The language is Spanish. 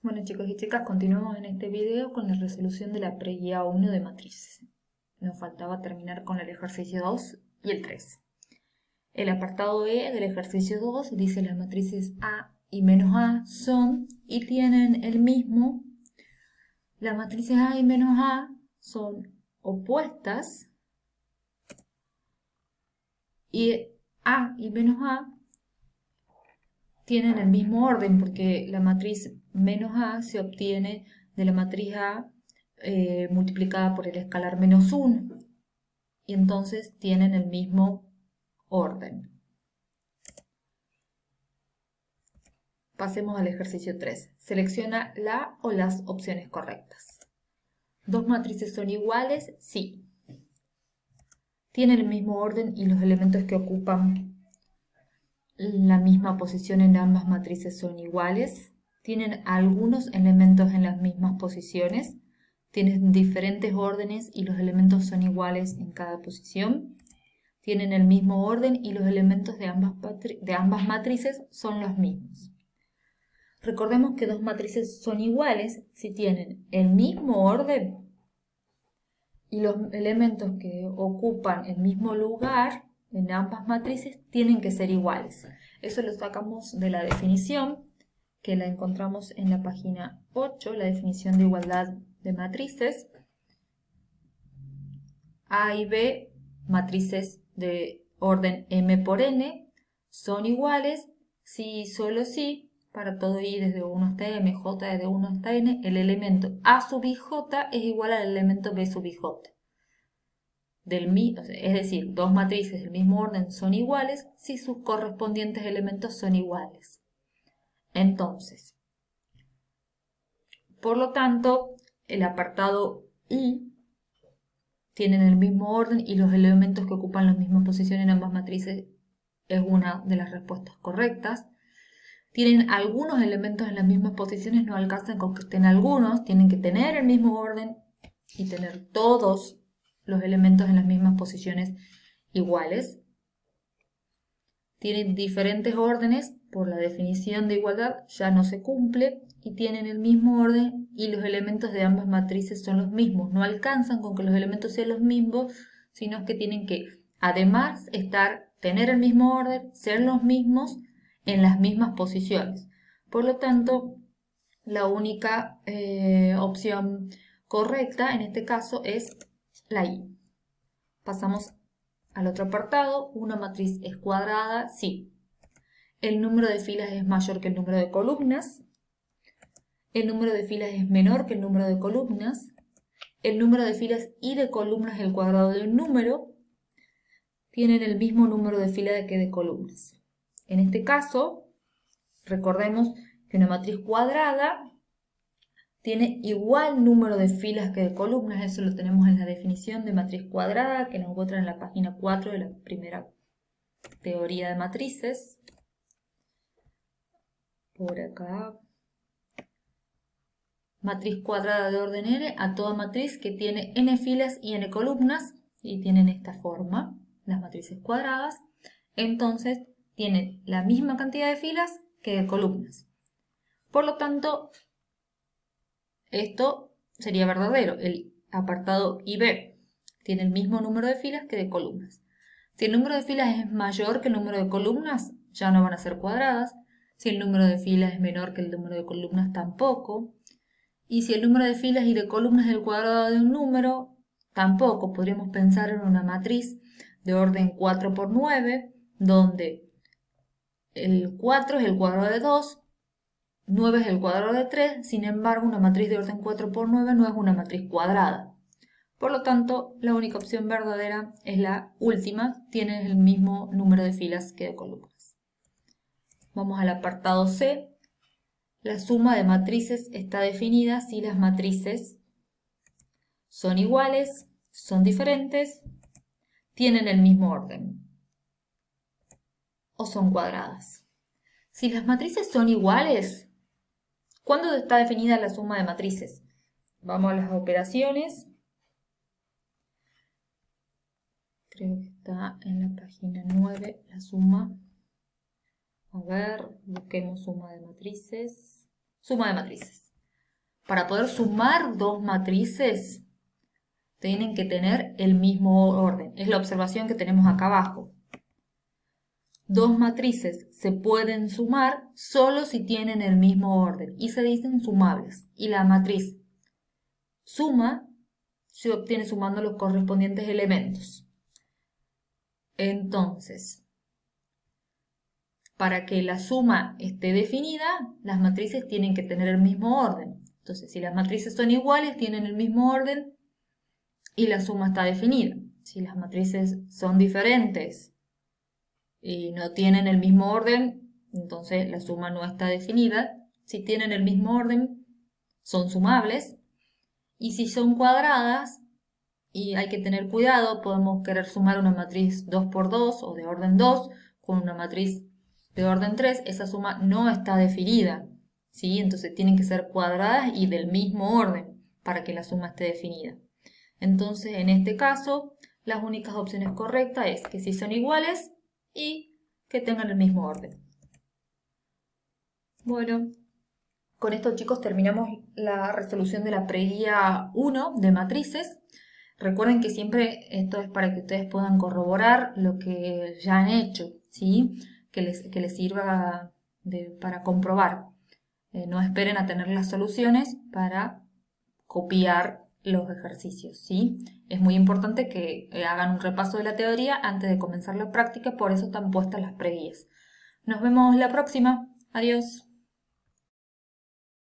Bueno chicos y chicas, continuamos en este video con la resolución de la preguía 1 de matrices. Nos faltaba terminar con el ejercicio 2 y el 3. El apartado E del ejercicio 2 dice las matrices A y menos A son y tienen el mismo. Las matrices A y menos A son opuestas y A y menos A tienen el mismo orden porque la matriz menos A se obtiene de la matriz A multiplicada por el escalar menos 1 y entonces tienen el mismo orden. Pasemos al ejercicio 3. Selecciona la o las opciones correctas. ¿Dos matrices son iguales? Sí. ¿Tienen el mismo orden y los elementos que ocupan la misma posición en ambas matrices son iguales? ¿Tienen algunos elementos en las mismas posiciones? ¿Tienen diferentes órdenes y los elementos son iguales en cada posición? ¿Tienen el mismo orden y los elementos de ambas matrices son los mismos? Recordemos que dos matrices son iguales si tienen el mismo orden y los elementos que ocupan el mismo lugar en ambas matrices tienen que ser iguales. Eso lo sacamos de la definición que la encontramos en la página 8, la definición de igualdad de matrices. A y B, matrices de orden M por N, son iguales si y solo si, para todo I desde 1 hasta M, J desde 1 hasta N, el elemento A sub I J es igual al elemento B sub I J. Es decir, dos matrices del mismo orden son iguales si sus correspondientes elementos son iguales. Entonces, por lo tanto, el apartado I tienen el mismo orden y los elementos que ocupan las mismas posiciones en ambas matrices es una de las respuestas correctas. Tienen algunos elementos en las mismas posiciones, no alcanzan con que estén algunos, tienen que tener el mismo orden y tener todos los elementos en las mismas posiciones iguales. Tienen diferentes órdenes, por la definición de igualdad ya no se cumple, y tienen el mismo orden y los elementos de ambas matrices son los mismos. No alcanzan con que los elementos sean los mismos, sino que tienen que, además, tener el mismo orden, ser los mismos en las mismas posiciones. Por lo tanto, la única opción correcta en este caso es la I. Pasamos al otro apartado. ¿Una matriz es cuadrada? Sí. ¿El número de filas es mayor que el número de columnas? ¿El número de filas es menor que el número de columnas? ¿El número de filas y de columnas es el cuadrado de un número? ¿Tienen el mismo número de filas que de columnas? En este caso, recordemos que una matriz cuadrada tiene igual número de filas que de columnas. Eso lo tenemos en la definición de matriz cuadrada que nos encuentra en la página 4 de la primera teoría de matrices. Por acá. Matriz cuadrada de orden n a toda matriz que tiene n filas y n columnas y tienen esta forma, las matrices cuadradas. Entonces tienen la misma cantidad de filas que de columnas. Por lo tanto, esto sería verdadero. El apartado IB tiene el mismo número de filas que de columnas. Si el número de filas es mayor que el número de columnas, ya no van a ser cuadradas. Si el número de filas es menor que el número de columnas, tampoco. Y si el número de filas y de columnas es el cuadrado de un número, tampoco. Podríamos pensar en una matriz de orden 4 por 9, donde el 4 es el cuadrado de 2, 9 es el cuadrado de 3, sin embargo una matriz de orden 4 por 9 no es una matriz cuadrada. Por lo tanto, la única opción verdadera es la última, tiene el mismo número de filas que de columnas. Vamos al apartado C. La suma de matrices está definida si las matrices son iguales, son diferentes, tienen el mismo orden o son cuadradas. Si las matrices son iguales, ¿cuándo está definida la suma de matrices? Vamos a las operaciones. Creo que está en la página 9 la suma. A ver, busquemos suma de matrices. Suma de matrices. Para poder sumar dos matrices, tienen que tener el mismo orden. Es la observación que tenemos acá abajo. Dos matrices se pueden sumar solo si tienen el mismo orden y se dicen sumables. Y la matriz suma se obtiene sumando los correspondientes elementos. Entonces, para que la suma esté definida, las matrices tienen que tener el mismo orden. Entonces, si las matrices son iguales, tienen el mismo orden y la suma está definida. Si las matrices son diferentes y no tienen el mismo orden, entonces la suma no está definida. Si tienen el mismo orden, son sumables. Y si son cuadradas, y hay que tener cuidado, podemos querer sumar una matriz 2 por 2 o de orden 2 con una matriz de orden 3, esa suma no está definida, ¿sí? Entonces tienen que ser cuadradas y del mismo orden para que la suma esté definida. Entonces, en este caso, las únicas opciones correctas es que si son iguales y que tengan el mismo orden. Bueno, con esto, chicos, terminamos la resolución de la preguía 1 de matrices. Recuerden que siempre esto es para que ustedes puedan corroborar lo que ya han hecho, ¿sí? Que les sirva para comprobar. No esperen a tener las soluciones para copiar los ejercicios, ¿sí? Es muy importante que hagan un repaso de la teoría antes de comenzar la práctica, por eso están puestas las preguías. Nos vemos la próxima. Adiós.